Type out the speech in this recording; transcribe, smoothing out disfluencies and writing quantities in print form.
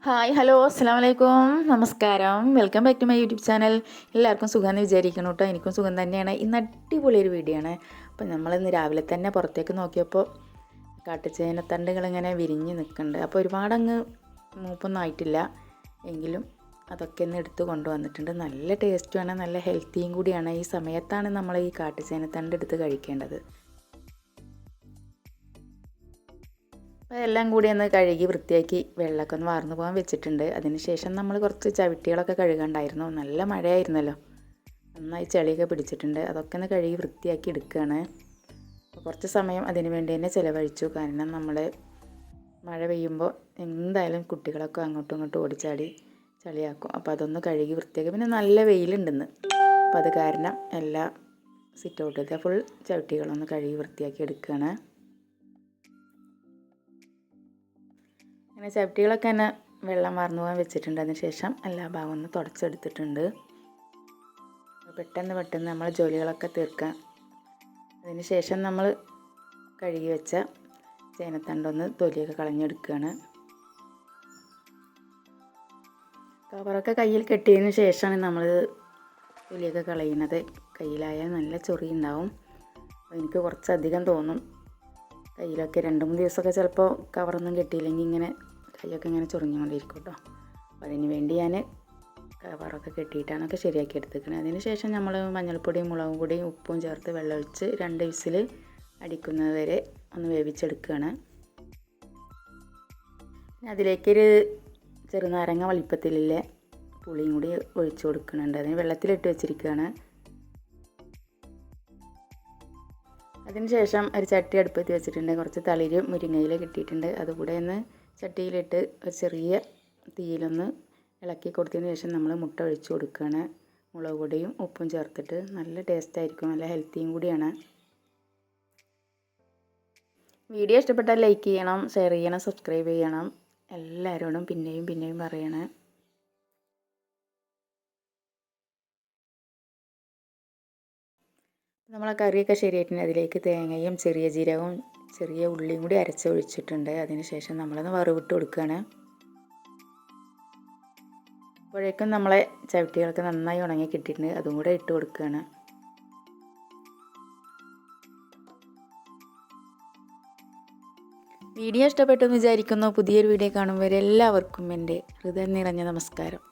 Hi hello അസ്സാം വലൈക്കും നമസ്കാരം. Welcome back to my YouTube channel. എല്ലാവർക്കും സുഖമെന്ന് വിചാരിക്കണം കേട്ടോ. എനിക്കും സുഖം തന്നെയാണ്. ഇന്ന് അടിപൊളിയൊരു വീഡിയോ ആണ്. അപ്പം നമ്മളിന്ന് രാവിലെ തന്നെ പുറത്തേക്ക് നോക്കിയപ്പോൾ കാട്ടുചേനത്തണ്ടുകളിങ്ങനെ വിരിഞ്ഞ് നിൽക്കുന്നുണ്ട്. അപ്പോൾ ഒരുപാടങ്ങ് മൂപ്പൊന്നും ആയിട്ടില്ല, എങ്കിലും അതൊക്കെ ഒന്ന് എടുത്ത് കൊണ്ടുവന്നിട്ടുണ്ട്. നല്ല ടേസ്റ്റുമാണ്, നല്ല ഹെൽത്തിയും കൂടിയാണ്. ഈ സമയത്താണ് നമ്മൾ ഈ കാട്ടുചേനത്തണ്ട് എടുത്ത് കഴിക്കേണ്ടത്. അപ്പോൾ എല്ലാം കൂടി ഒന്ന് കഴുകി വൃത്തിയാക്കി വെള്ളമൊക്കെ ഒന്ന് വാർന്നു പോകാൻ വെച്ചിട്ടുണ്ട്. അതിനുശേഷം നമ്മൾ കുറച്ച് ചവിട്ടികളൊക്കെ കഴുകണ്ടായിരുന്നു. നല്ല മഴയായിരുന്നല്ലോ, നന്നായി ചെളിയൊക്കെ പിടിച്ചിട്ടുണ്ട്. അതൊക്കെ ഒന്ന് കഴുകി വൃത്തിയാക്കി എടുക്കുകയാണ്. കുറച്ച് സമയം അതിന് വേണ്ടി തന്നെ ചിലവഴിച്ചു. കാരണം നമ്മൾ മഴ പെയ്യുമ്പോൾ എന്തായാലും കുട്ടികളൊക്കെ അങ്ങോട്ടും ഇങ്ങോട്ടും ഓടിച്ചാടി ചളിയാക്കും. അപ്പോൾ അതൊന്ന് കഴുകി വൃത്തിയാക്കി. പിന്നെ നല്ല വെയിലുണ്ടെന്ന്, അപ്പോൾ അത് കാരണം എല്ലാ സിറ്റ് ഔട്ടിലത്തെ ഫുൾ ചവിട്ടികളൊന്ന് കഴുകി വൃത്തിയാക്കി എടുക്കുകയാണ്. അങ്ങനെ ചവിട്ടികളൊക്കെ തന്നെ വെള്ളം വാർന്നു പോകാൻ വെച്ചിട്ടുണ്ട്. അതിന് ശേഷം എല്ലാ ഭാഗവും ഒന്ന് തുടച്ചെടുത്തിട്ടുണ്ട്. പെട്ടെന്ന് നമ്മൾ ജോലികളൊക്കെ തീർക്കാം. അതിന് ശേഷം നമ്മൾ കഴുകി വെച്ച ചേനത്തണ്ടൊന്ന് തൊലിയൊക്കെ കളഞ്ഞെടുക്കുകയാണ്. കവറൊക്കെ കയ്യിൽ കെട്ടിയതിന് ശേഷമാണ് നമ്മൾ തൊലിയൊക്കെ കളയുന്നത്. കയ്യിലായാൽ നല്ല ചൊറി ഉണ്ടാവും. എനിക്ക് കുറച്ചധികം തോന്നും. കയ്യിലൊക്കെ 2-3 ദിവസമൊക്കെ ചിലപ്പോൾ കവറൊന്നും കെട്ടിയില്ലെങ്കിൽ ഇങ്ങനെ കൈയൊക്കെ ഇങ്ങനെ ചൊറിഞ്ഞുകൊണ്ടിരിക്കും കേട്ടോ. അപ്പോൾ അതിന് വേണ്ടി ഞാൻ കവറൊക്കെ കെട്ടിയിട്ടാണൊക്കെ ശരിയാക്കി എടുത്തിരിക്കുന്നത്. അതിന് ശേഷം നമ്മൾ മഞ്ഞൾപ്പൊടിയും മുളകും പൊടിയും ഉപ്പും ചേർത്ത് വെള്ളമൊഴിച്ച് 2 വിസിൽ അടിക്കുന്നത് വരെ ഒന്ന് വേവിച്ചെടുക്കുകയാണ്. അതിലേക്കൊരു ചെറുനാരങ്ങ വലിപ്പത്തിലുള്ള പുളിയും കൂടി ഒഴിച്ചു കൊടുക്കുന്നുണ്ട്. അതിന് വെള്ളത്തിലിട്ട് വെച്ചിരിക്കുകയാണ്. അതിനുശേഷം ഒരു ചട്ടി അടുപ്പത്ത് വെച്ചിട്ടുണ്ട്. കുറച്ച് തളിര് മുരിങ്ങയില കിട്ടിയിട്ടുണ്ട്. അതുകൂടെ ഒന്ന് ചട്ടിയിലിട്ട് ഒരു ചെറിയ തീയിലൊന്ന് ഇളക്കി കൊടുത്തതിന് ശേഷം നമ്മൾ മുട്ട ഒഴിച്ച് കൊടുക്കുകയാണ്. മുളക് പൊടിയും ഉപ്പും ചേർത്തിട്ട് നല്ല ടേസ്റ്റായിരിക്കും, നല്ല ഹെൽത്തിയും കൂടിയാണ്. വീഡിയോ ഇഷ്ടപ്പെട്ടാൽ ലൈക്ക് ചെയ്യണം, ഷെയർ ചെയ്യണം, സബ്സ്ക്രൈബ് ചെയ്യണം. എല്ലാവരോടും പിന്നെയും പറയണേ. നമ്മളെ കറിയൊക്കെ ശരിയായിട്ടുണ്ട്. അതിലേക്ക് തേങ്ങയും ചെറിയ ജീരകവും ചെറിയ ഉള്ളിയും കൂടി അരച്ചൊഴിച്ചിട്ടുണ്ട്. അതിന് ശേഷം നമ്മളൊന്ന് വറവിട്ട് കൊടുക്കുകയാണ്. അപ്പോഴേക്കും നമ്മളെ ചവിട്ടികളൊക്കെ നന്നായി ഉണങ്ങി കിട്ടിയിട്ടുണ്ട്. അതും കൂടെ ഇട്ട് കൊടുക്കുകയാണ്. വീഡിയോ ഇഷ്ടപ്പെട്ടെന്ന് വിചാരിക്കുന്നു. പുതിയൊരു വീഡിയോ കാണുമ്പോൾ എല്ലാവർക്കും എൻ്റെ ഹൃദയം നിറഞ്ഞ നമസ്കാരം.